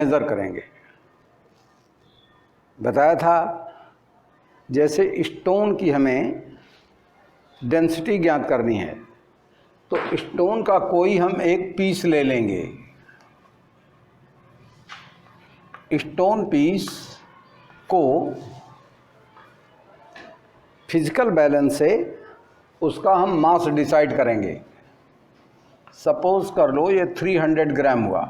Measure करेंगे। बताया था जैसे स्टोन की हमें डेंसिटी ज्ञात करनी है तो स्टोन का कोई हम एक पीस ले लेंगे। स्टोन पीस को फिजिकल बैलेंस से उसका हम मास डिसाइड करेंगे। सपोज कर लो ये 300 ग्राम हुआ।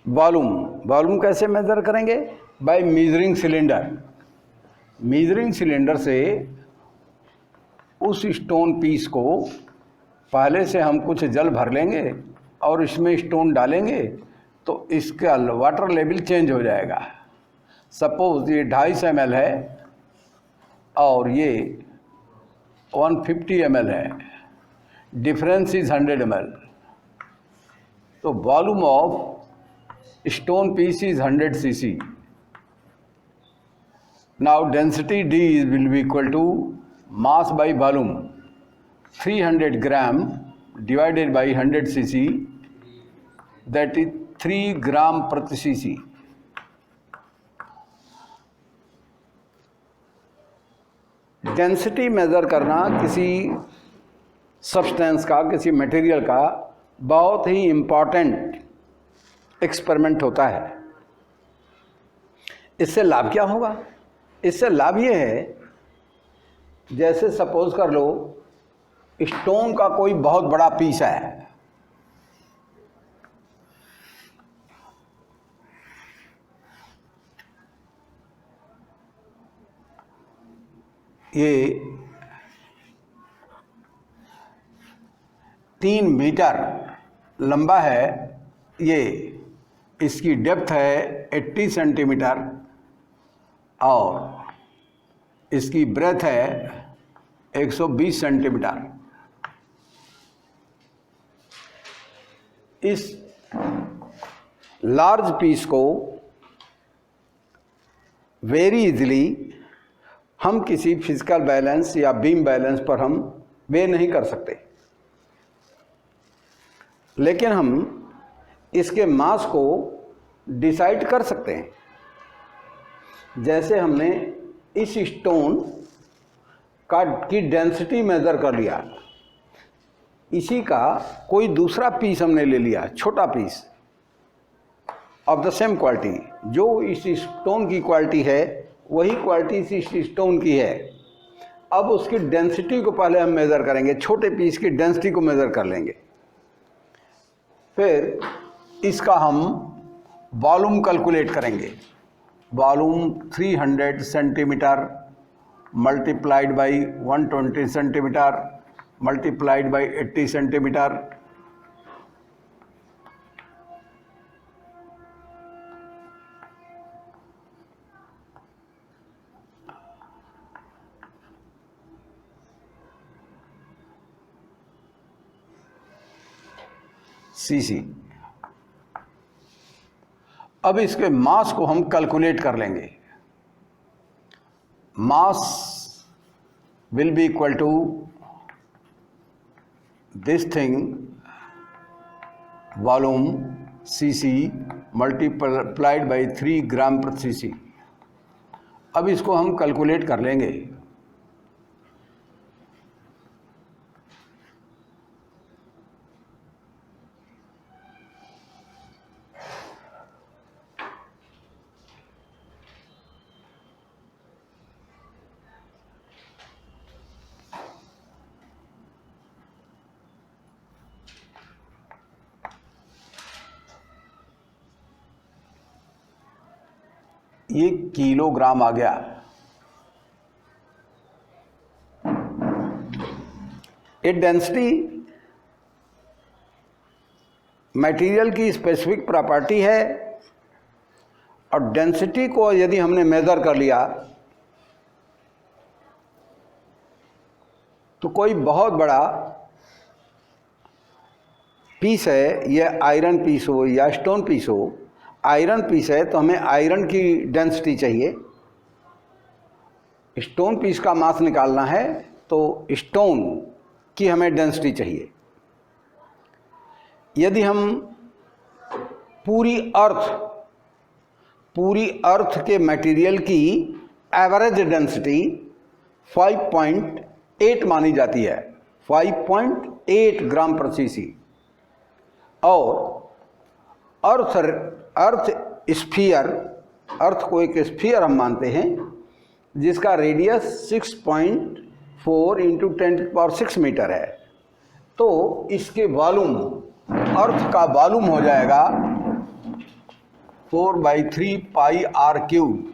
वॉल्यूम कैसे मेज़र करेंगे? By measuring cylinder. Measuring cylinder से उस स्टोन पीस को पहले से हम कुछ जल भर लेंगे और इसमें स्टोन डालेंगे तो इसका वाटर लेवल चेंज हो जाएगा। सपोज ये 250 ml है और ये 150 ml है, डिफरेंस इज 100 ml। तो volume of stone piece is 100 cc। Now density D will be equal to mass by volume। 300 gram divided by 100 cc, that is 3 gram प्रति cc। Density measure करना किसी substance का, किसी material का बहुत ही important experiment होता है। इससे लाभ क्या होगा? इससे लाभ ये है, जैसे सपोज कर लो स्टोन का कोई बहुत बड़ा पीस है, ये 3 मीटर लंबा है, ये इसकी डेप्थ है 80 सेंटीमीटर और इसकी ब्रेथ है 120 सेंटीमीटर। इस लार्ज पीस को वेरी इजीली हम किसी फिजिकल बैलेंस या बीम बैलेंस पर हम वे नहीं कर सकते, लेकिन हम इसके मास को डिसाइड कर सकते हैं। जैसे हमने इस स्टोन की डेंसिटी मेज़र कर लिया, इसी का कोई दूसरा पीस हमने ले लिया, छोटा piece of the same quality. जो इस स्टोन की क्वालिटी है वही क्वालिटी इस स्टोन की है। अब उसकी डेंसिटी को पहले हम मेज़र करेंगे, छोटे पीस की डेंसिटी को मेज़र कर लेंगे, फिर इसका हम वॉल्यूम कैलकुलेट करेंगे। Volume 300 centimetre multiplied by 120 centimetre multiplied by 80 centimetre. cc। अब इसके मास को हम कैलकुलेट कर लेंगे। Mass will be equal to this thing volume cc multiplied by 3 gram प्रति cc। अब इसको हम कैलकुलेट कर लेंगे। ये किलोग्राम आ गया। ये डेंसिटी मटेरियल की स्पेसिफिक प्रॉपर्टी है और डेंसिटी को यदि हमने मेज़र कर लिया तो कोई बहुत बड़ा पीस है, यह आयरन पीस हो या स्टोन पीस हो, आयरन पीस है तो हमें आयरन की डेंसिटी चाहिए। स्टोन पीस का मास निकालना है तो स्टोन की हमें डेंसिटी चाहिए। यदि हम पूरी अर्थ के मटेरियल की एवरेज डेंसिटी 5.8 मानी जाती है, 5.8 ग्राम पर सीसी। और अर्थ को एक स्फीयर हम मानते हैं जिसका रेडियस 6.4 इंटू 10⁶ मीटर है। तो इसके वॉल्यूम, अर्थ का वॉल्यूम हो जाएगा 4/3 पाई आर क्यूब,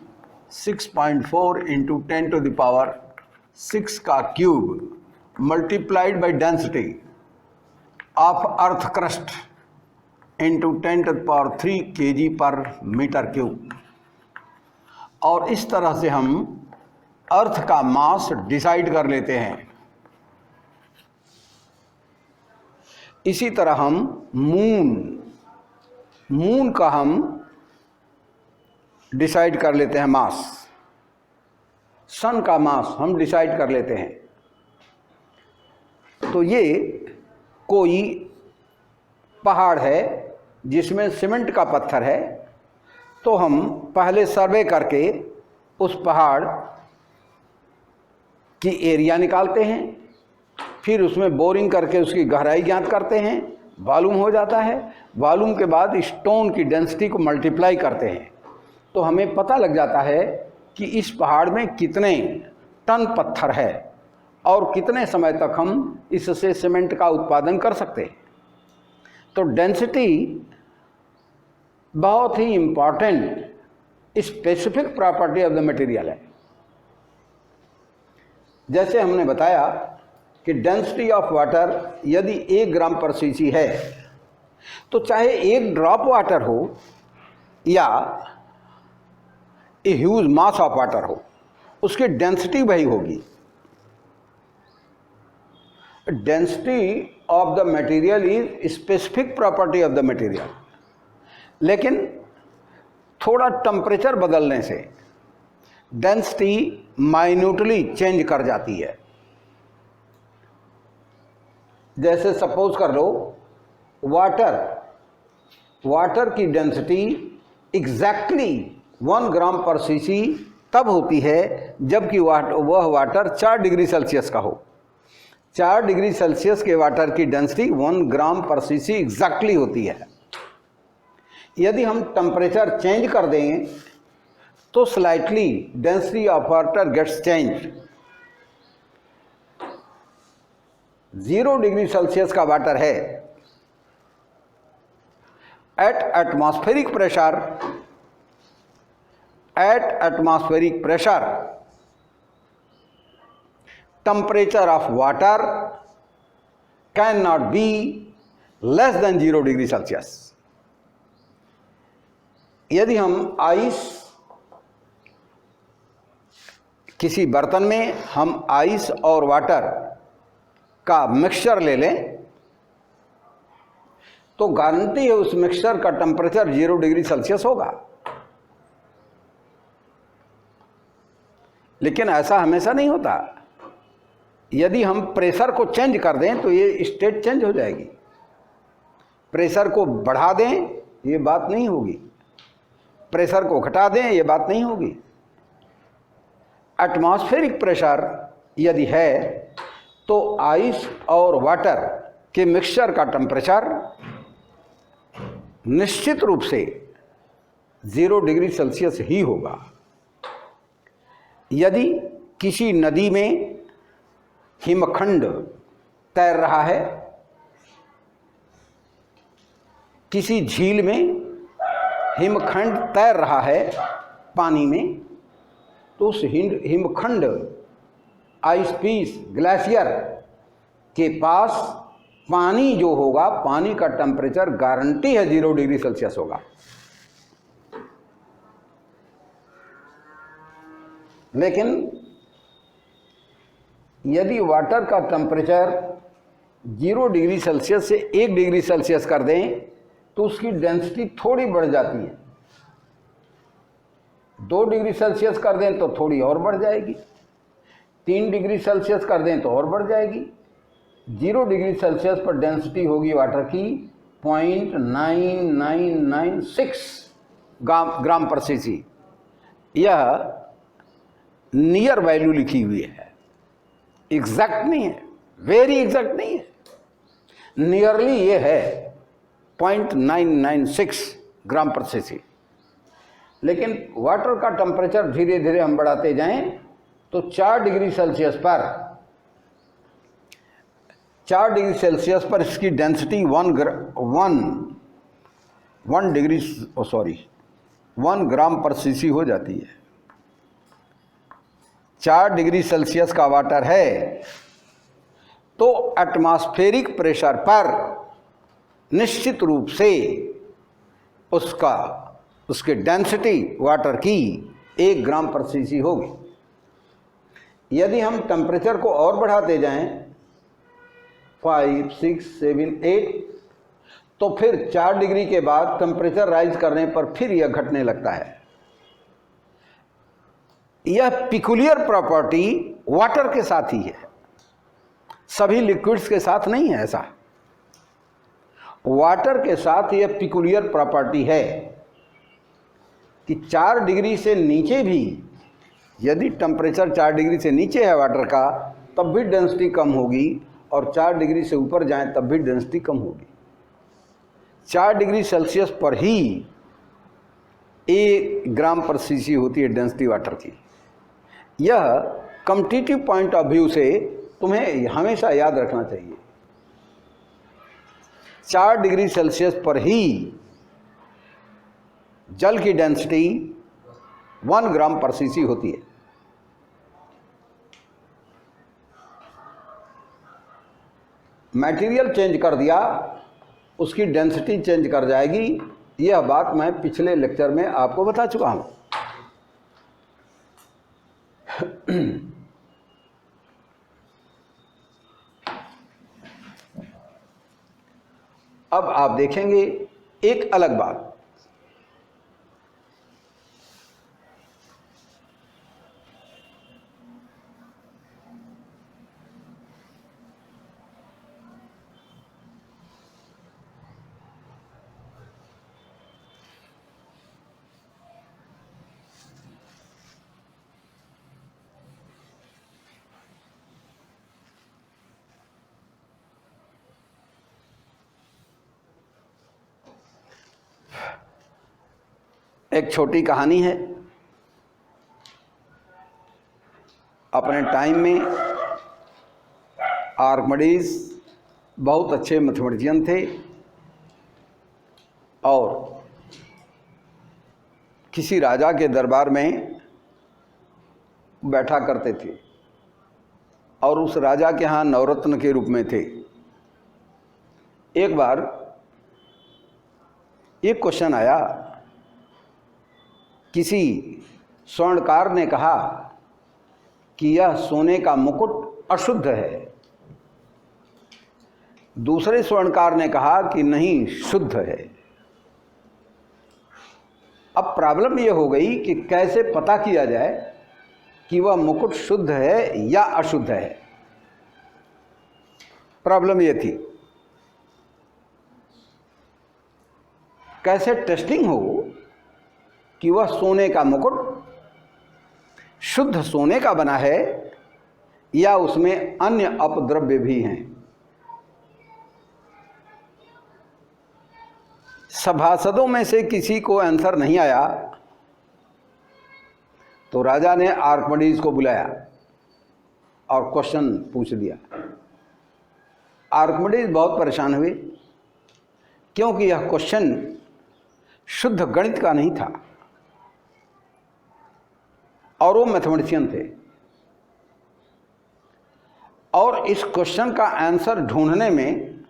6.4 इंटू 10⁶ का cube multiplied by density of earth crust into 10⁻³ kg पर मीटर क्यूब। और इस तरह से हम अर्थ का मास डिसाइड कर लेते हैं। इसी तरह हम मून का हम डिसाइड कर लेते हैं मास, सन का मास हम डिसाइड कर लेते हैं। तो ये कोई पहाड़ है जिसमें सीमेंट का पत्थर है, तो हम पहले सर्वे करके उस पहाड़ की एरिया निकालते हैं, फिर उसमें बोरिंग करके उसकी गहराई ज्ञात करते हैं, वॉल्यूम हो जाता है। वॉल्यूम के बाद स्टोन की डेंसिटी को मल्टीप्लाई करते हैं, तो हमें पता लग जाता है कि इस पहाड़ में कितने टन पत्थर है और कितने समय तक हम इससे सीमेंट का उत्पादन कर सकते हैं। तो डेंसिटी बहुत ही important specific property of the material है। जैसे हमने बताया कि डेंसिटी ऑफ वाटर यदि 1 ग्राम पर सीसी है, तो चाहे 1 ड्रॉप वाटर हो या a huge mass of water हो, उसकी डेंसिटी वही होगी। Density of the material is specific property of the material, लेकिन थोड़ा टेम्परेचर बदलने से डेंसिटी माइन्यूटली चेंज कर जाती है। जैसे सपोज कर लो वाटर की डेंसिटी एग्जैक्टली 1 ग्राम पर सीसी तब होती है जबकि वह वाटर 4 डिग्री सेल्सियस का हो। 4 डिग्री सेल्सियस के वाटर की डेंसिटी 1 ग्राम पर सीसी एग्जैक्टली होती है। यदि हम टेम्परेचर चेंज कर दें तो slightly density of water gets change. 0 degree Celsius का वाटर है, at atmospheric pressure temperature of water cannot be less than 0 degree Celsius. यदि हम किसी बर्तन में हम आइस और वाटर का मिक्सचर ले लें तो गारंटी है उस मिक्सचर का टेम्परेचर 0 डिग्री सेल्सियस होगा। लेकिन ऐसा हमेशा नहीं होता। यदि हम प्रेशर को चेंज कर दें तो ये स्टेट चेंज हो जाएगी। प्रेशर को बढ़ा दें ये बात नहीं होगी, प्रेशर को घटा दें ये बात नहीं होगी। एटमॉस्फेरिक प्रेशर यदि है तो आइस और वाटर के मिक्सचर का टेम्परेचर निश्चित रूप से 0 डिग्री सेल्सियस ही होगा। यदि किसी नदी में हिमखंड तैर रहा है, किसी झील में हिमखंड तैर रहा है पानी में, तो उस हिमखंड आइस पीस ग्लेशियर के पास पानी जो होगा, पानी का टेम्परेचर गारंटी है 0 डिग्री सेल्सियस होगा। लेकिन यदि वाटर का टेम्परेचर 0 डिग्री सेल्सियस से 1 डिग्री सेल्सियस कर दें तो उसकी डेंसिटी थोड़ी बढ़ जाती है। 2 डिग्री सेल्सियस कर दें तो थोड़ी और बढ़ जाएगी, 3 डिग्री सेल्सियस कर दें तो और बढ़ जाएगी। 0 डिग्री सेल्सियस पर डेंसिटी होगी वाटर की 0.9996 ग्राम पर सीसी। यह नियर वैल्यू लिखी हुई है, एग्जैक्ट नहीं है, वेरी एग्जैक्ट नहीं है, नियरली ये है 0.996 ग्राम पर सीसी। लेकिन वाटर का टेम्परेचर धीरे धीरे हम बढ़ाते जाएं तो 4 डिग्री सेल्सियस पर इसकी डेंसिटी 1 ग्राम पर सीसी हो जाती है। 4 डिग्री सेल्सियस का वाटर है तो एटमॉस्फेरिक प्रेशर पर निश्चित रूप से उसके डेंसिटी वाटर की 1 ग्राम पर सीसी होगी। यदि हम टेम्परेचर को और बढ़ाते जाएं 5, 6, 7, 8 तो फिर 4 डिग्री के बाद टेम्परेचर राइज करने पर फिर यह घटने लगता है। यह पिकुलियर प्रॉपर्टी वाटर के साथ ही है, सभी लिक्विड्स के साथ नहीं है ऐसा। वाटर के साथ यह पिकुलियर प्रॉपर्टी है कि 4 डिग्री से नीचे भी यदि टेम्परेचर 4 डिग्री से नीचे है वाटर का तब भी डेंसिटी कम होगी, और 4 डिग्री से ऊपर जाएं तब भी डेंसिटी कम होगी। 4 डिग्री सेल्सियस पर ही 1 ग्राम पर सीसी होती है डेंसिटी वाटर की। यह कम्पिटिटिव पॉइंट ऑफ व्यू से तुम्हें हमेशा याद रखना चाहिए। 4 डिग्री सेल्सियस पर ही जल की डेंसिटी 1 ग्राम पर सीसी होती है। मटेरियल चेंज कर दिया, उसकी डेंसिटी चेंज कर जाएगी। यह बात मैं पिछले लेक्चर में आपको बता चुका हूं। अब आप देखेंगे एक अलग बात। एक छोटी कहानी है। अपने टाइम में आर्किमिडीज बहुत अच्छे मैथमेटिशियन थे और किसी राजा के दरबार में बैठा करते थे और उस राजा के यहाँ नवरत्न के रूप में थे। एक बार एक क्वेश्चन आया, किसी स्वर्णकार ने कहा कि यह सोने का मुकुट अशुद्ध है। दूसरे स्वर्णकार ने कहा कि नहीं, शुद्ध है। अब प्रॉब्लम यह हो गई कि कैसे पता किया जाए कि वह मुकुट शुद्ध है या अशुद्ध है। प्रॉब्लम यह थी कैसे टेस्टिंग हो कि वह सोने का मुकुट शुद्ध सोने का बना है या उसमें अन्य अपद्रव्य भी हैं। सभासदों में से किसी को आंसर नहीं आया तो राजा ने आर्किमिडीज को बुलाया और क्वेश्चन पूछ दिया। आर्किमिडीज बहुत परेशान हुए क्योंकि यह क्वेश्चन शुद्ध गणित का नहीं था और वो मैथमेटिशियन थे, और इस क्वेश्चन का आंसर ढूंढने में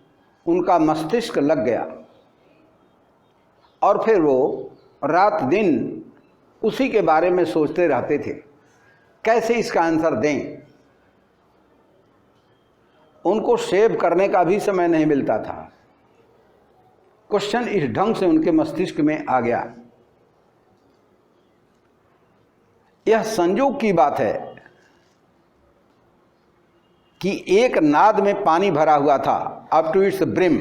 उनका मस्तिष्क लग गया और फिर वो रात दिन उसी के बारे में सोचते रहते थे कैसे इसका आंसर दें। उनको सेव करने का भी समय नहीं मिलता था। क्वेश्चन इस ढंग से उनके मस्तिष्क में आ गया। यह संयोग की बात है कि एक नाद में पानी भरा हुआ था अप टू इट्स ब्रिम,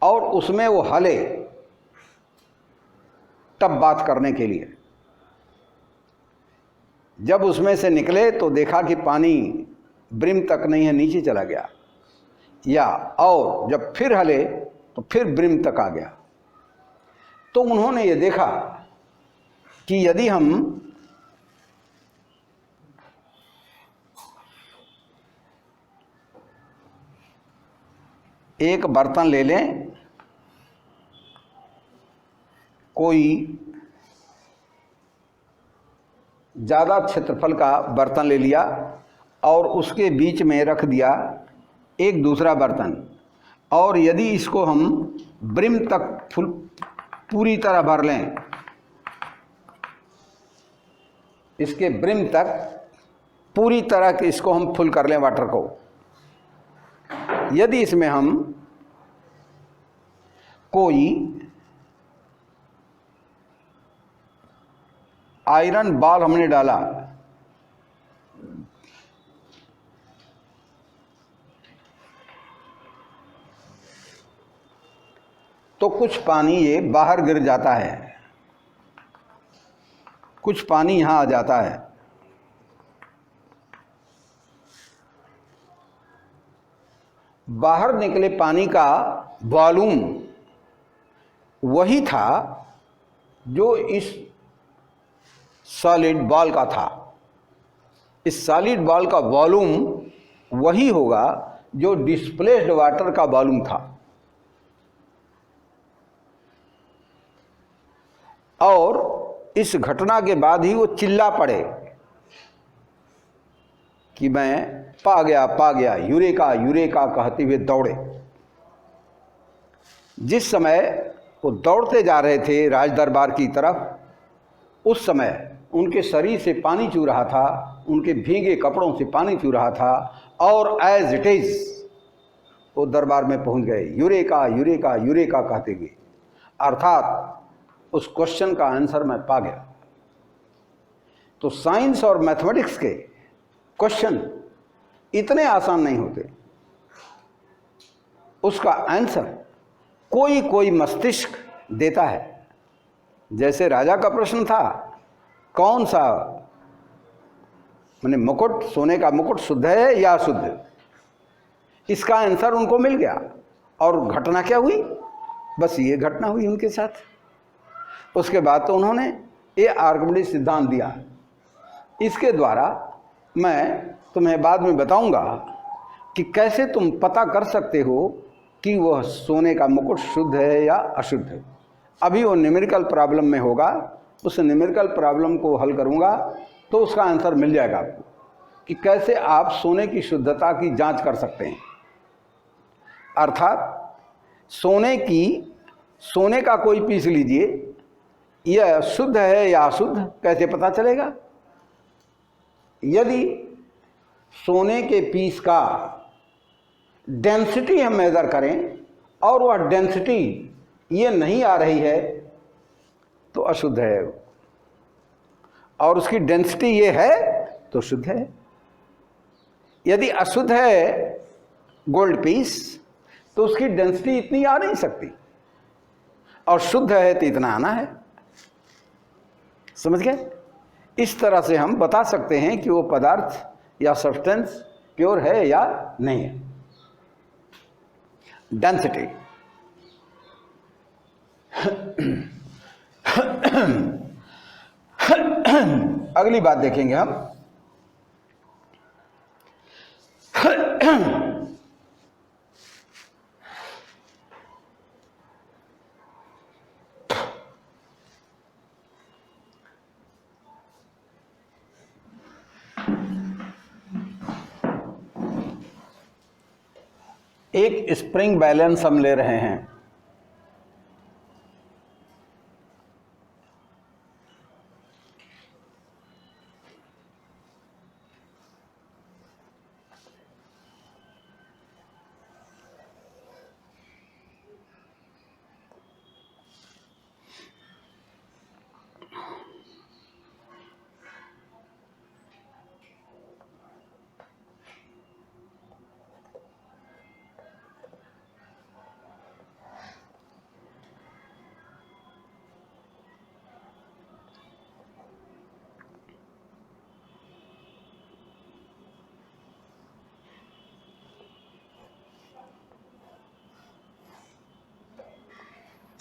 और उसमें वो हले तब बात करने के लिए। जब उसमें से निकले तो देखा कि पानी ब्रिम तक नहीं है, नीचे चला गया, या और जब फिर हले तो फिर ब्रिम तक आ गया। तो उन्होंने ये देखा कि यदि हम एक बर्तन ले लें, कोई ज़्यादा क्षेत्रफल का बर्तन ले लिया और उसके बीच में रख दिया एक दूसरा बर्तन, और यदि इसको हम ब्रिम तक पूरी तरह भर लें, इसके ब्रिम तक पूरी तरह के इसको हम फुल कर लें वाटर को, यदि इसमें हम कोई आयरन बॉल हमने डाला, तो कुछ पानी ये बाहर गिर जाता है, कुछ पानी यहां आ जाता है। बाहर निकले पानी का वॉल्यूम वही था जो इस सॉलिड बॉल का था। इस सॉलिड बॉल का वॉल्यूम वही होगा जो डिस्प्लेस्ड वाटर का वॉल्यूम था, और इस घटना के बाद ही वो चिल्ला पड़े कि मैं पा गया, यूरेका यूरेका कहते हुए दौड़े। जिस समय वो दौड़ते जा रहे थे राज दरबार की तरफ, उस समय उनके शरीर से पानी चू रहा था, उनके भीगे कपड़ों से पानी चू रहा था, और एज इट इज वो दरबार में पहुंच गए, यूरेका यूरेका यूरेका कहते हुए। अर्थात उस क्वेश्चन का आंसर मैं पा गया। तो साइंस और मैथमेटिक्स के क्वेश्चन इतने आसान नहीं होते, उसका आंसर कोई कोई मस्तिष्क देता है। जैसे राजा का प्रश्न था, कौन सा माने मुकुट, सोने का मुकुट शुद्ध है या अशुद्ध, इसका आंसर उनको मिल गया। और घटना क्या हुई, बस ये घटना हुई उनके साथ। उसके बाद तो उन्होंने ये आर्किमिडीज सिद्धांत दिया। इसके द्वारा मैं तुम्हें बाद में बताऊंगा कि कैसे तुम पता कर सकते हो कि वह सोने का मुकुट शुद्ध है या अशुद्ध है। अभी वो न्यूमेरिकल प्रॉब्लम में होगा, उस न्यूमेरिकल प्रॉब्लम को हल करूंगा तो उसका आंसर मिल जाएगा आपको कि कैसे आप सोने की शुद्धता की जांच कर सकते हैं। अर्थात सोने का कोई पीस लीजिए, यह शुद्ध है या अशुद्ध कैसे पता चलेगा। यदि सोने के पीस का डेंसिटी हम मेजर करें और वह डेंसिटी ये नहीं आ रही है तो अशुद्ध है, और उसकी डेंसिटी ये है तो शुद्ध है। यदि अशुद्ध है गोल्ड पीस तो उसकी डेंसिटी इतनी आ नहीं सकती, और शुद्ध है तो इतना आना है। समझ गए। इस तरह से हम बता सकते हैं कि वो पदार्थ या सब्सटेंस प्योर है या नहीं है। डेंसिटी। अगली बात देखेंगे हम, एक स्प्रिंग बैलेंस हम ले रहे हैं।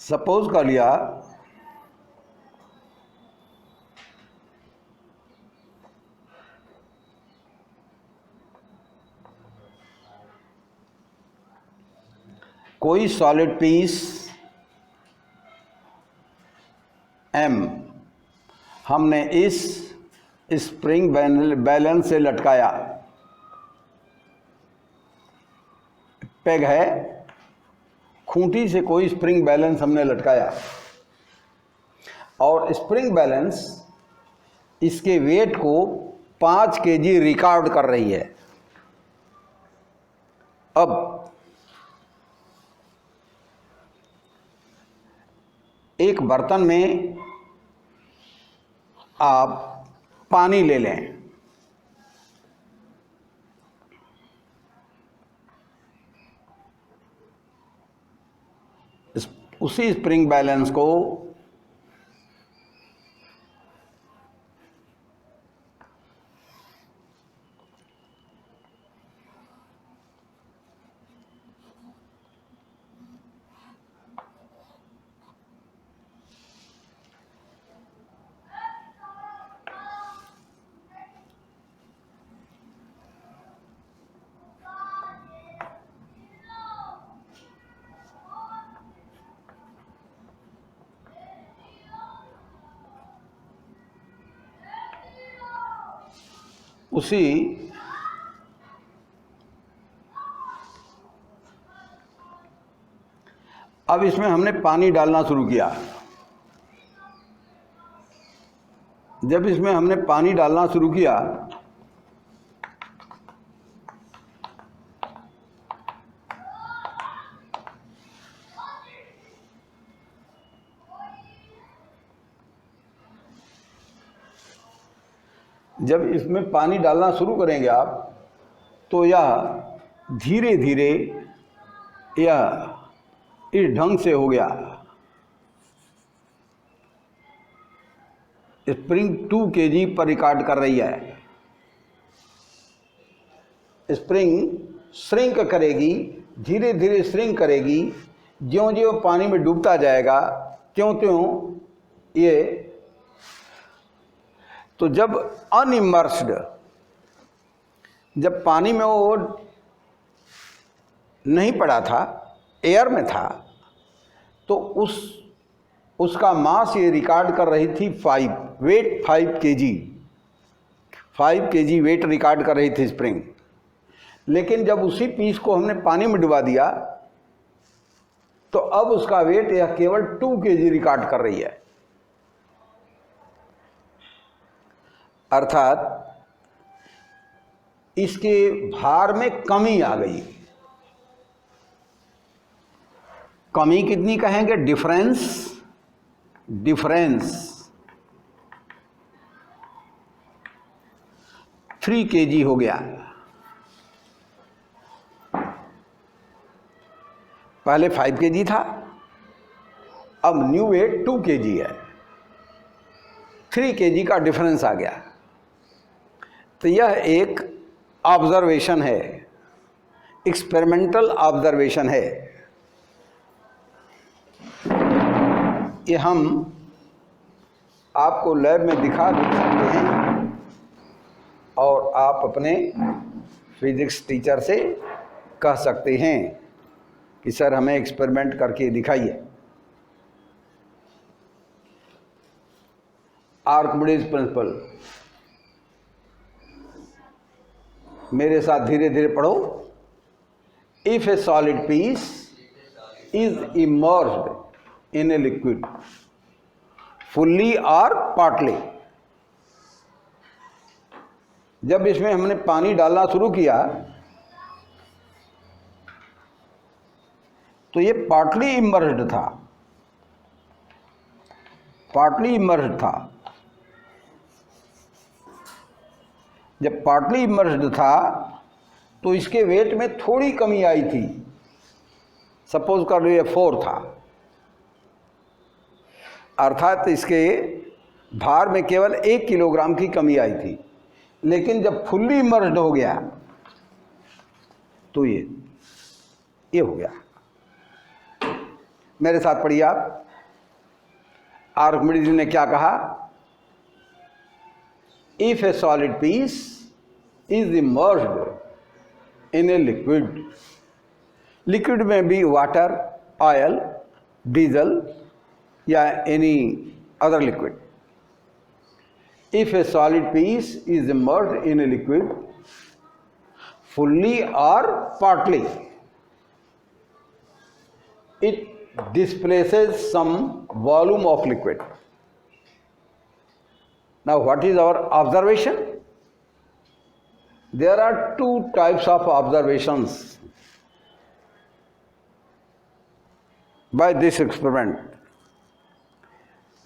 सपोज कर लिया कोई सॉलिड पीस M हमने इस स्प्रिंग बैलेंस से लटकाया, पेग है, खूंटी से कोई स्प्रिंग बैलेंस हमने लटकाया और स्प्रिंग बैलेंस इसके वेट को 5 kg रिकॉर्ड कर रही है। अब एक बर्तन में आप पानी ले लें, उसी स्प्रिंग बैलेंस को उसी अब इसमें हमने पानी डालना शुरू किया। जब इसमें हमने पानी डालना शुरू किया जब इसमें पानी डालना शुरू करेंगे आप तो यह धीरे धीरे यह इस ढंग से हो गया। स्प्रिंग 2 kg पर रिकॉर्ड कर रही है। स्प्रिंग श्रिंक करेगी, धीरे धीरे श्रिंक करेगी, ज्यों ज्यों पानी में डूबता जाएगा त्यों त्यों ये। तो जब अनइमर्स्ड, जब पानी में वो नहीं पड़ा था, एयर में था, तो उसका मास ये रिकॉर्ड कर रही थी 5 kg, 5 kg वेट रिकॉर्ड कर रही थी स्प्रिंग। लेकिन जब उसी पीस को हमने पानी में डुबा दिया तो अब उसका वेट यह केवल 2 kg रिकॉर्ड कर रही है। अर्थात इसके भार में कमी आ गई। कमी कितनी कहेंगे? डिफरेंस 3 kg हो गया। पहले 5 kg था, अब न्यू वेट 2 kg है, 3 kg का डिफरेंस आ गया। तो यह एक ऑब्जर्वेशन है, एक्सपेरिमेंटल ऑब्जर्वेशन है। ये हम आपको लैब में दिखा भी सकते हैं और आप अपने फिजिक्स टीचर से कह सकते हैं कि सर हमें एक्सपेरिमेंट करके दिखाइए। आर्किमिडीज प्रिंसिपल मेरे साथ धीरे धीरे पढ़ो। If a solid piece is immersed in a liquid fully और पार्टली, जब इसमें हमने पानी डालना शुरू किया तो ये पार्टली इमर्स्ड था, पार्टली इमर्स्ड था। जब पार्टली इमर्स्ड था तो इसके वेट में थोड़ी कमी आई थी। सपोज कर लो ये 4 था, अर्थात इसके भार में केवल 1 किलोग्राम की कमी आई थी। लेकिन जब फुल्ली इमर्स्ड हो गया तो ये हो गया। मेरे साथ पढ़िए आप। आर्किमिडीज ने क्या कहा? If a solid piece is immersed in a liquid, liquid में भी वाटर, ऑयल, डीजल या any other liquid, if a solid piece is immersed in a liquid fully or partly, it displaces some volume of liquid. Now what is our observation? There are two types of observations by this experiment.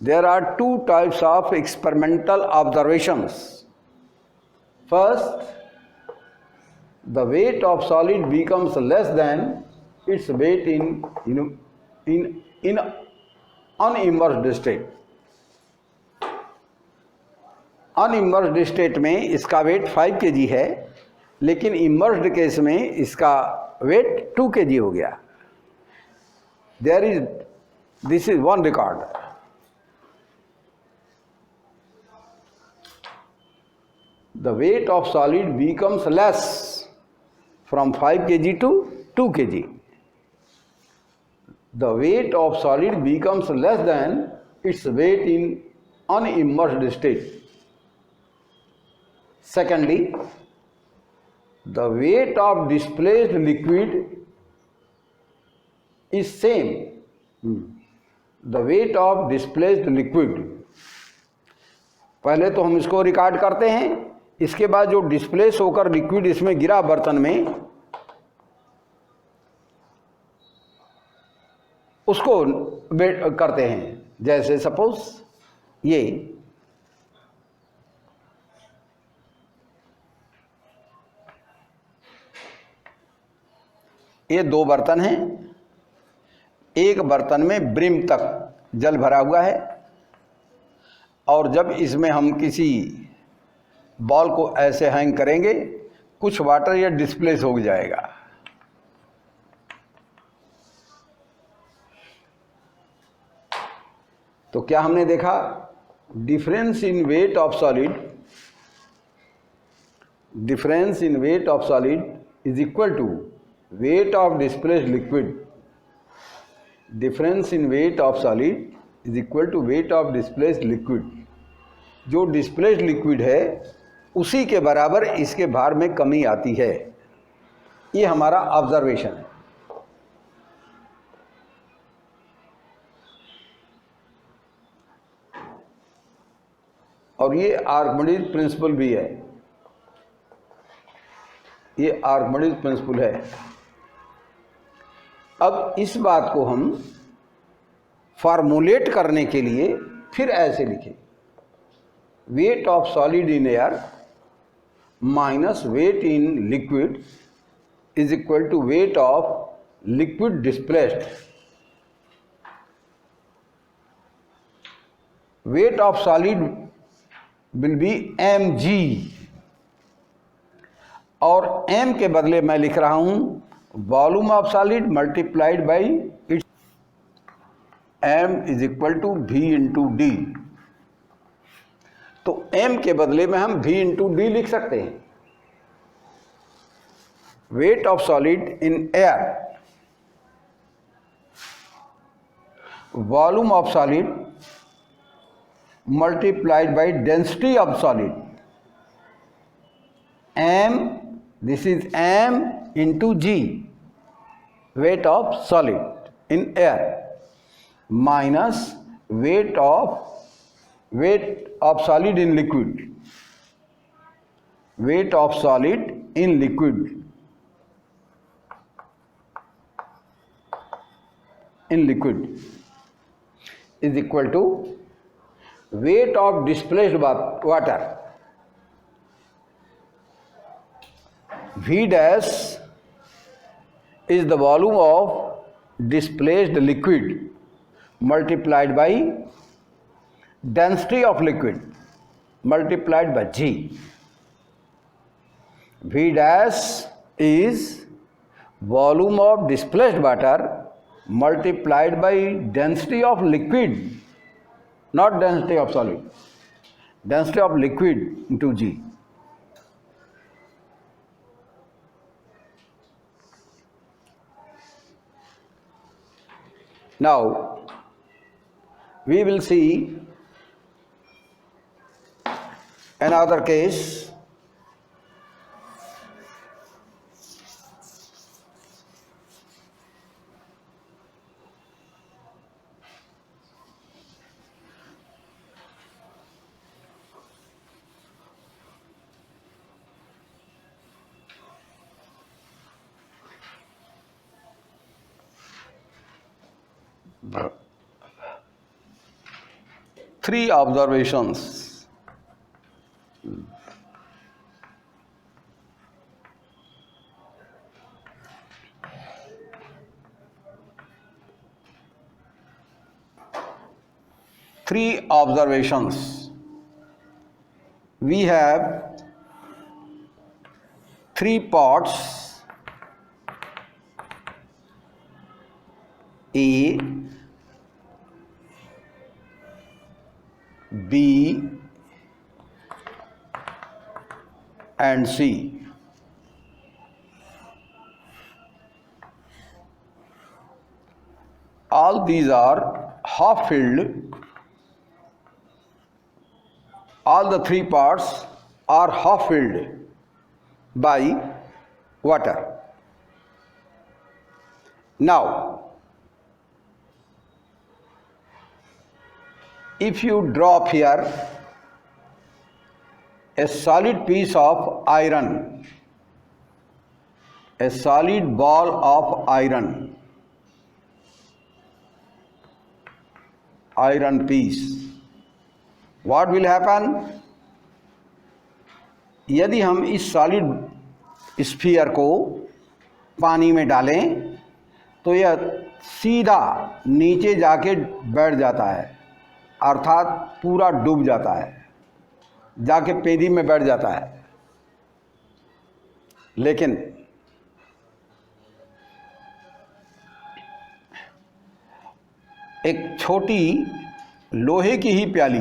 There are two types of experimental observations. First, the weight of solid becomes less than its weight in unimmersed state. Unimmersed state में इसका wait 5 kg है, लेकिन immersed case में इसका wait 2 kg हो गया. This is one record. The weight of solid becomes less from 5 kg to 2 kg. The weight of solid becomes less than its weight in unimmersed state. Secondly, the weight of displaced liquid is same. The weight of displaced liquid. पहले तो हम इसको record करते हैं, इसके बाद जो displace होकर लिक्विड इसमें गिरा बर्तन में, उसको करते हैं. जैसे सपोज ये 2 बर्तन हैं. एक बर्तन में ब्रिम तक जल भरा हुआ है, और जब इसमें हम किसी बॉल को ऐसे हैंग करेंगे, कुछ वाटर या डिस्प्लेस हो जाएगा. तो क्या हमने देखा? Difference in weight of solid is equal to weight of displaced liquid. Difference in weight of solid is equal to weight of displaced liquid. जो डिस्प्लेस्ड लिक्विड है उसी के बराबर इसके भार में कमी आती है. ये हमारा ऑब्जर्वेशन है. और ये आर्किमिडीज प्रिंसिपल भी है. ये आर्किमिडीज प्रिंसिपल है. अब इस बात को हम फॉर्मुलेट करने के लिए फिर ऐसे लिखें: weight of solid in air minus weight in liquid is equal to weight of liquid displaced. Weight of solid will be mg, और m के बदले मैं लिख रहा हूं volume of solid multiplied by its. m is equal to v into d. तो m के बदले में हम v इंटू डी लिख सकते हैं. Wait of solid in air, volume of solid multiplied by density of solid. m, this is m into g, weight of solid in air, minus weight of solid in liquid. Weight of solid in liquid is equal to weight of displaced water. V dash is the volume of displaced liquid multiplied by density of liquid multiplied by G. V dash is volume of displaced water multiplied by density of liquid, not density of solid, density of liquid into G. Now we will see another case. Three observations. Three observations. We have three pots, A, B and C. All these are half filled. All the three parts are half filled by water. Now, if you drop here a solid piece of iron, a solid ball of iron piece, what will happen? यदि हम इस solid sphere को पानी में डालें तो यह सीधा नीचे जाके बैठ जाता है, अर्थात पूरा डूब जाता है, जाके पेदी में बैठ जाता है। लेकिन एक छोटी लोहे की ही प्याली,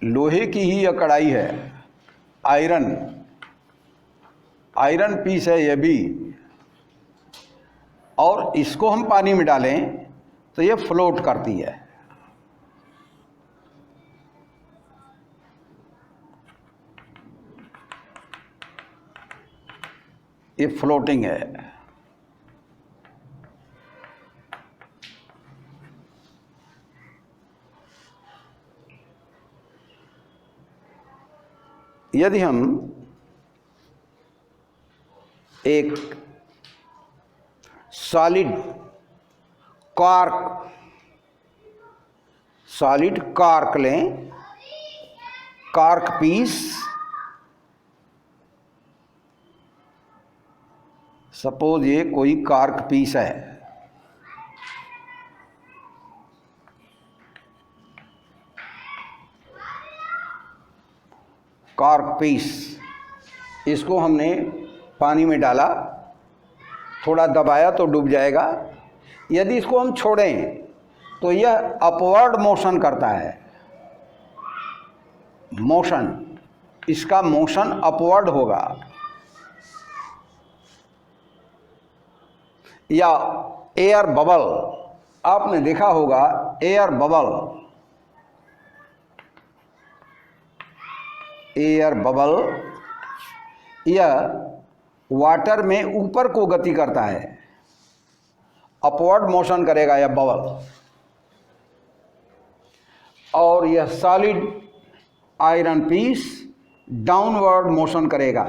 लोहे की ही यह कढ़ाई है, आयरन पीस है यह भी, और इसको हम पानी में डालें तो यह फ्लोट करती है। ये फ्लोटिंग है। यदि हम एक सॉलिड कॉर्क लें, कॉर्क पीस, सपोज ये कोई कॉर्क पीस है, कॉर्क पीस, इसको हमने पानी में डाला, थोड़ा दबाया तो डूब जाएगा। यदि इसको हम छोड़ें तो यह अपवर्ड मोशन करता है, मोशन, इसका मोशन अपवर्ड होगा। या एयर बबल, आपने देखा होगा एयर बबल, यह वाटर में ऊपर को गति करता है, अपवर्ड मोशन करेगा यह बबल, और यह solid iron piece downward motion करेगा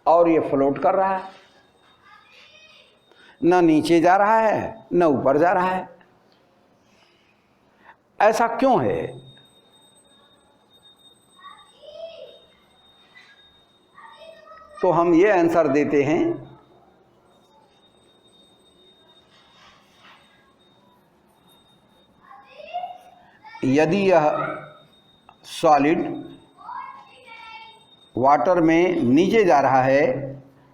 और यह फ्लोट कर रहा है, न नीचे जा रहा है न ऊपर जा रहा है। ऐसा क्यों है? तो हम ये आंसर देते हैं, यदि यह सॉलिड वाटर में नीचे जा रहा है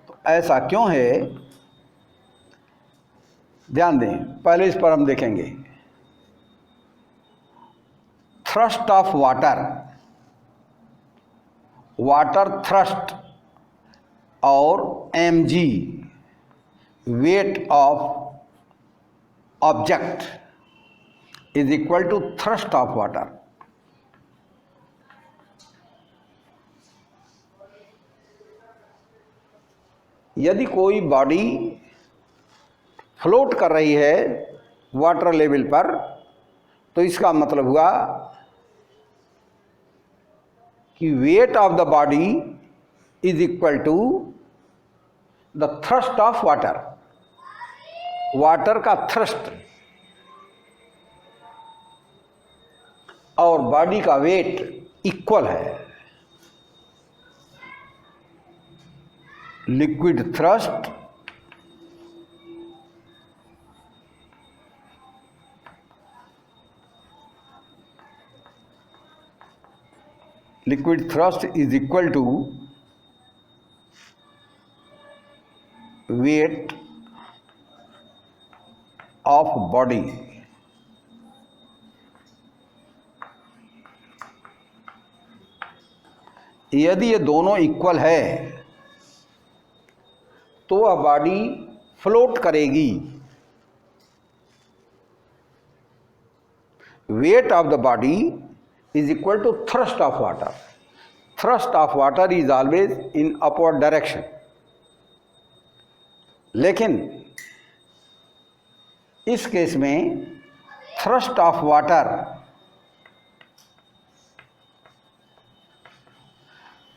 तो ऐसा क्यों है, ध्यान दें। पहले इस पर हम देखेंगे thrust of water, water thrust और mg weight of object is equal to thrust of water. यदि कोई बॉडी फ्लोट कर रही है वाटर लेवल पर, तो इसका मतलब हुआ कि weight of the body is equal to the thrust of water. Water का थ्रस्ट और बॉडी का वेट इक्वल है। Liquid thrust is equal to weight of body। यदि ये दोनों इक्वल है तो वह बॉडी फ्लोट करेगी। Wait of the body is equal to thrust of water. Thrust of water is always in upward direction. लेकिन इस केस में thrust of water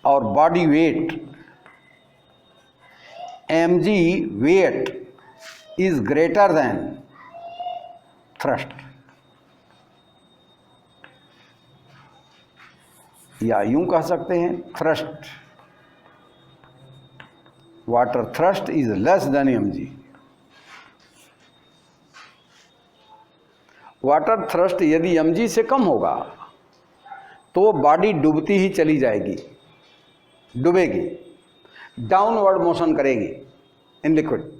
और body weight mg weight is greater than thrust। या यूं कह सकते हैं thrust, water thrust is less than mg। Water thrust यदि mg से कम होगा तो बॉडी डूबती ही चली जाएगी, डूबेगी, डाउनवर्ड मोशन करेगी इन लिक्विड।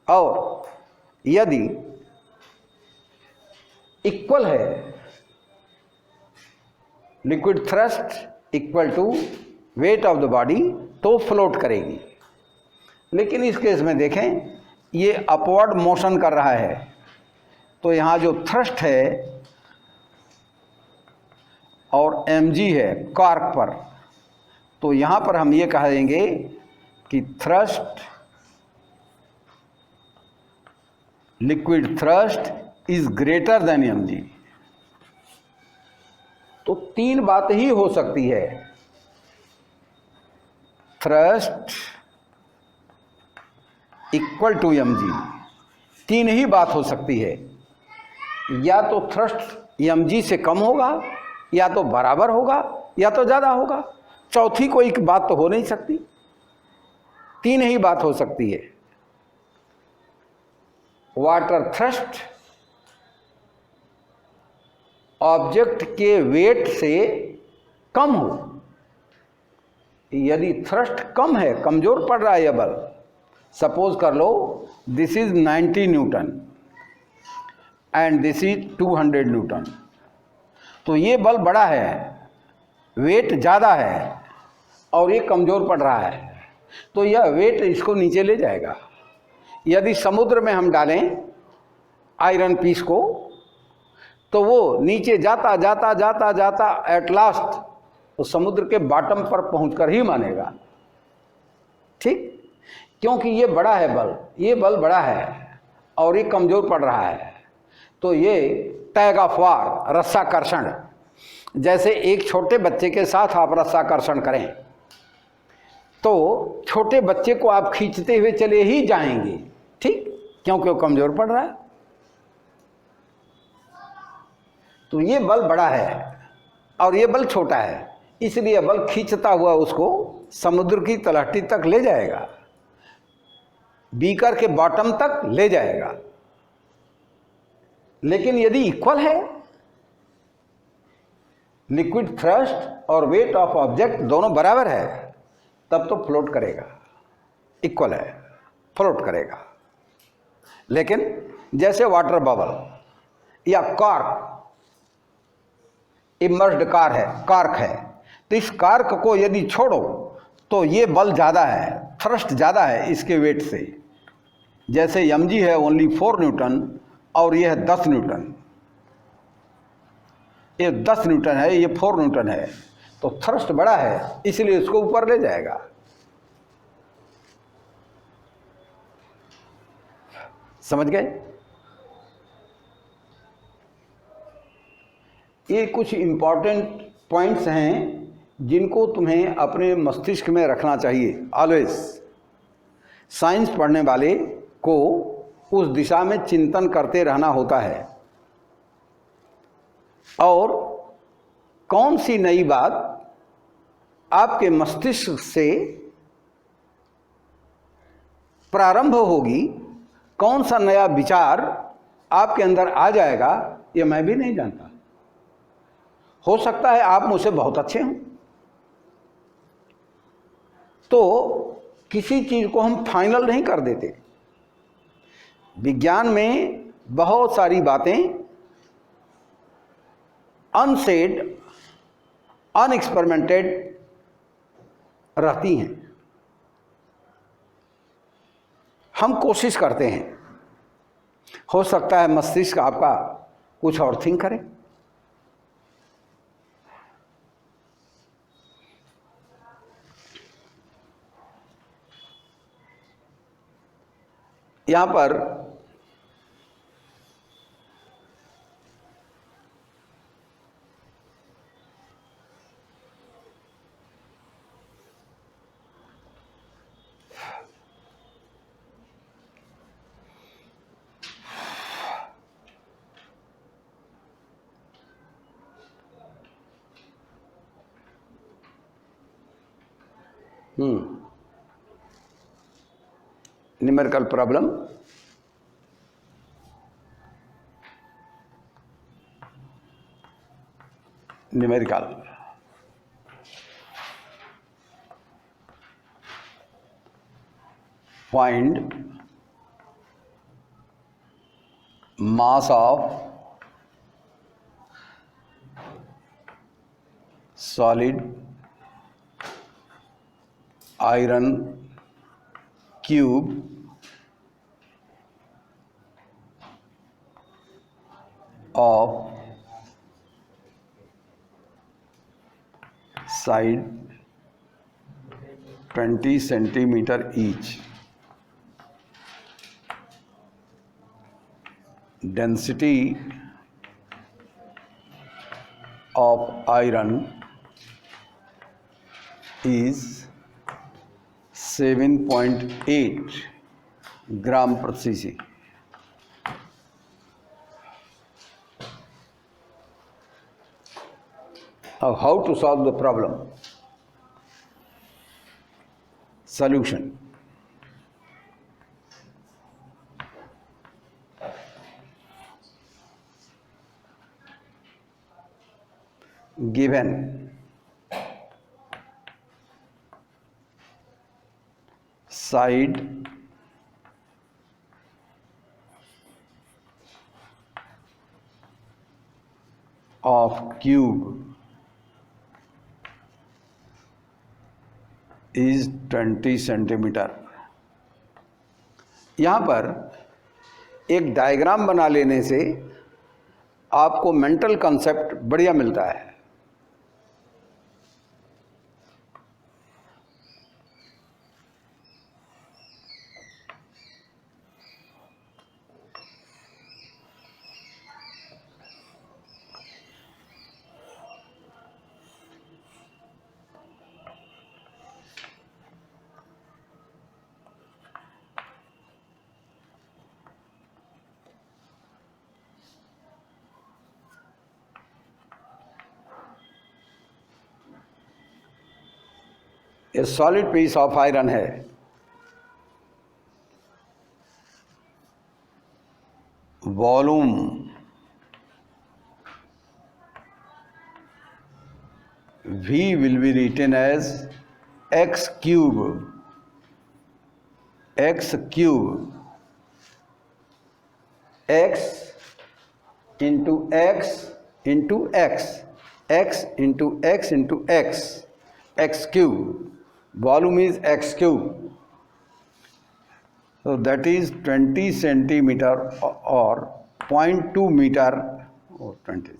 और यदि इक्वल है liquid thrust equal to weight of the body, तो फ्लोट करेगी। लेकिन इस केस में देखें ये अपवर्ड मोशन कर रहा है, तो यहाँ जो थ्रस्ट है और mg है कॉर्क पर, तो यहाँ पर हम ये कह देंगे कि thrust, liquid thrust is greater than mg। तो तीन बात ही हो सकती है, थ्रस्ट इक्वल टू mg, तीन ही बात हो सकती है। या तो थ्रस्ट mg से कम होगा, या तो बराबर होगा, या तो ज़्यादा होगा। चौथी कोई बात तो हो नहीं सकती, तीन ही बात हो सकती है। वाटर थ्रस्ट ऑब्जेक्ट के वेट से कम हो। यदि थ्रस्ट कम है, कमजोर पड़ रहा है यह बल, सपोज कर लो this is 90 newton and this is 200 newton, तो ये बल बड़ा है, वेट ज़्यादा है और ये कमज़ोर पड़ रहा है, तो यह वेट इसको नीचे ले जाएगा। यदि समुद्र में हम डालें आयरन पीस को, तो वो नीचे जाता जाता जाता जाता एट लास्ट तो समुद्र के बॉटम पर पहुंचकर ही मानेगा। ठीक, क्योंकि ये बड़ा है बल, ये बल बड़ा है और ये कमज़ोर पड़ रहा है। तो ये टैग ऑफ वार, रस्साकर्षण, जैसे एक छोटे बच्चे के साथ आप रस्साकर्षण करें तो छोटे बच्चे को आप खींचते हुए चले ही जाएंगे, ठीक, क्योंकि वो कमज़ोर पड़ रहा है। तो ये बल बड़ा है और ये बल छोटा है, इसलिए बल खींचता हुआ उसको समुद्र की तलहटी तक ले जाएगा, बीकर के बॉटम तक ले जाएगा। लेकिन यदि इक्वल है, लिक्विड थ्रस्ट और वेट ऑफ ऑब्जेक्ट दोनों बराबर है, तब तो फ्लोट करेगा। इक्वल है, फ्लोट करेगा। लेकिन जैसे वाटर बबल या कॉर्क, इमर्स्ड कार्क है, तो इस कार्क को यदि छोड़ो तो ये बल ज़्यादा है, थ्रस्ट ज़्यादा है इसके वेट से। जैसे mg है ओनली 4 न्यूटन और ये है 10 न्यूटन, ये 10 न्यूटन है, ये 4 न्यूटन है, तो थ्रस्ट बड़ा है इसलिए इसको ऊपर ले जाएगा। समझ गए? ये कुछ इंपॉर्टेंट पॉइंट्स हैं जिनको तुम्हें अपने मस्तिष्क में रखना चाहिए ऑलवेज। साइंस पढ़ने वाले को उस दिशा में चिंतन करते रहना होता है। और कौन सी नई बात आपके मस्तिष्क से प्रारंभ होगी, कौन सा नया विचार आपके अंदर आ जाएगा, ये मैं भी नहीं जानता। हो सकता है आप मुझसे बहुत अच्छे हों, तो किसी चीज को हम फाइनल नहीं कर देते। विज्ञान में बहुत सारी बातें अनसेड, अनएक्सपेरिमेंटेड रहती हैं। हम कोशिश करते हैं, हो सकता है मस्तिष्क आपका कुछ और थिंक करे। यहां पर numerical problem, numerical find mass of solid iron cube of side 20 centimeter each, density of iron is 7.8 gram per cc. Now, how to solve the problem? Solution. Given side of cube is 20 centimetre. यहाँ पर एक diagram बना लेने से आपको mental concept बढ़िया मिलता है। ये सॉलिड पीस ऑफ आयरन है, volume V will be written as x cube x cube, x into x into x, x into x into x, x cube. Volume is x cube. So that is 20 centimeter or 0.2 meter, or 20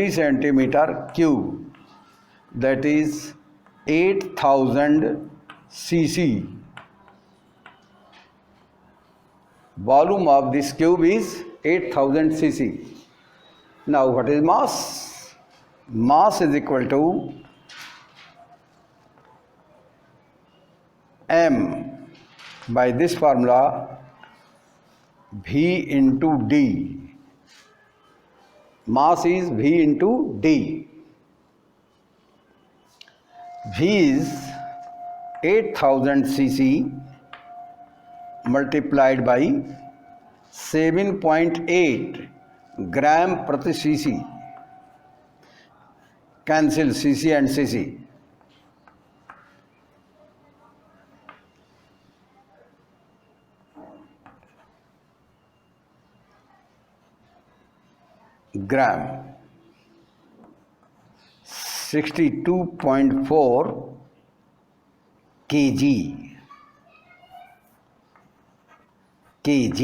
centimeter cube. That is 8000 cc. Volume of this cube is 8000 cc. Now what is mass? Mass is equal to m by this formula, V into D. Mass is V into D. V is 8000 cc multiplied by 7.8 gram prati cc. Cancel cc and cc. Gram. 62.4 kg. kg.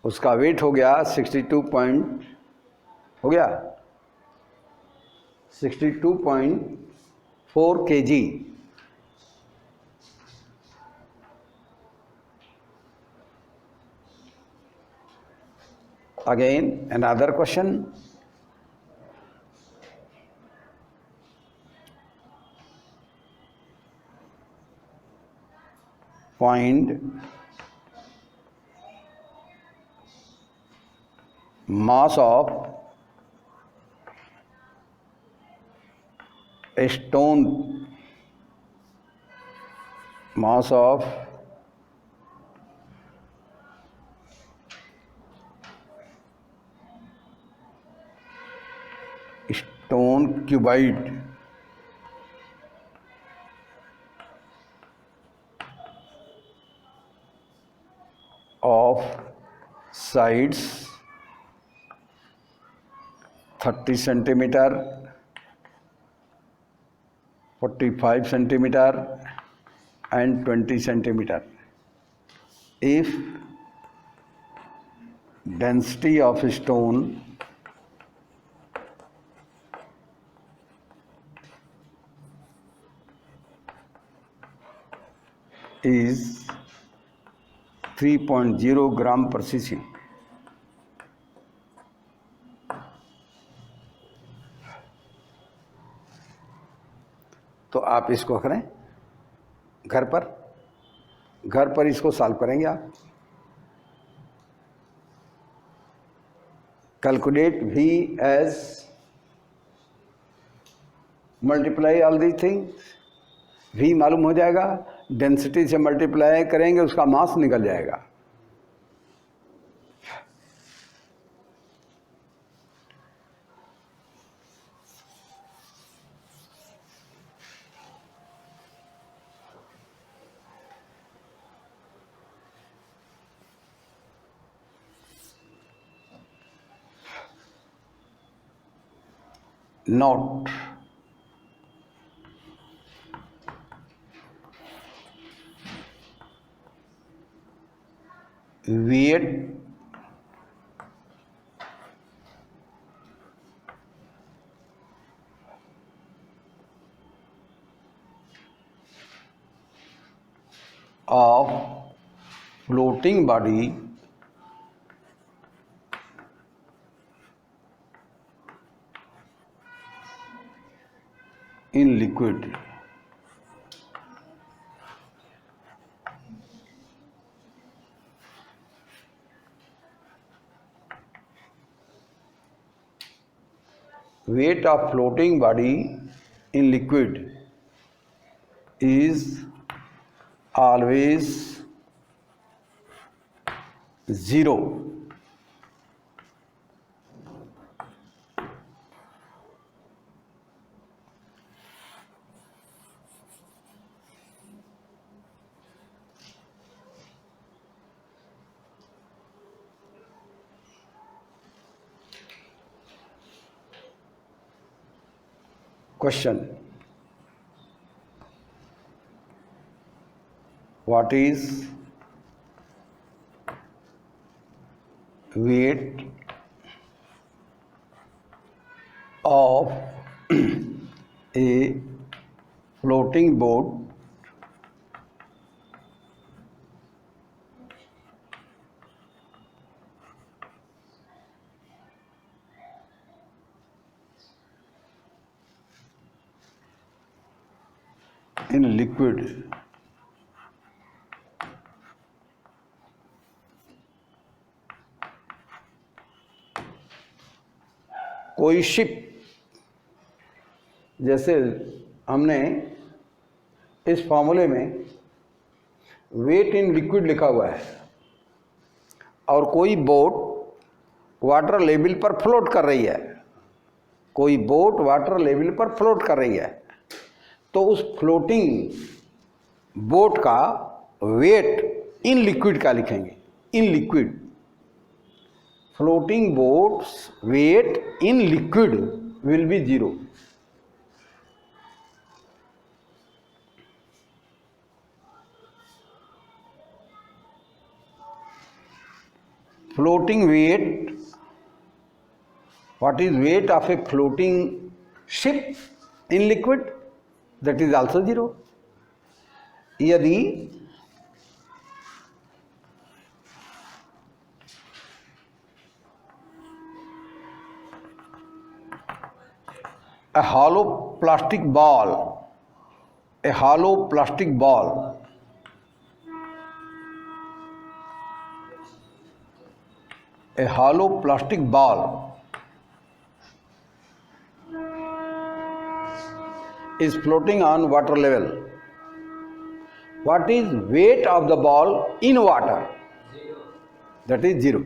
उसका wait हो गया 62.4 kg. Again, another question. Find mass of a stone, mass of stone cuboid of sides 30 centimeter, 45 centimeter and 20 centimeter. If density of stone is 3.0 gram per cc. तो आप इसको करें घर पर इसको सॉल्व करेंगे आप. Calculate V as multiply all the things. V मालूम हो जाएगा, डेंसिटी से मल्टीप्लाई करेंगे उसका मास निकल जाएगा. Note: weight of floating body in liquid. Weight of floating body in liquid is always 0. Question: what is weight of a floating boat in liquid? कोई ship, जैसे हमने इस फॉर्मूले में वेट इन लिक्विड लिखा हुआ है और कोई बोट वाटर लेवल पर फ्लोट कर रही है, कोई बोट वाटर लेवल पर फ्लोट कर रही है, तो उस फ्लोटिंग बोट का वेट इन लिक्विड का लिखेंगे, in liquid. Floating boat's weight in liquid will be 0. Floating weight, what is weight of a floating ship in liquid? That is also 0. यदि a hollow plastic ball, a hollow plastic ball a hollow plastic ball is floating on water level. What is weight of the ball in water? That is 0.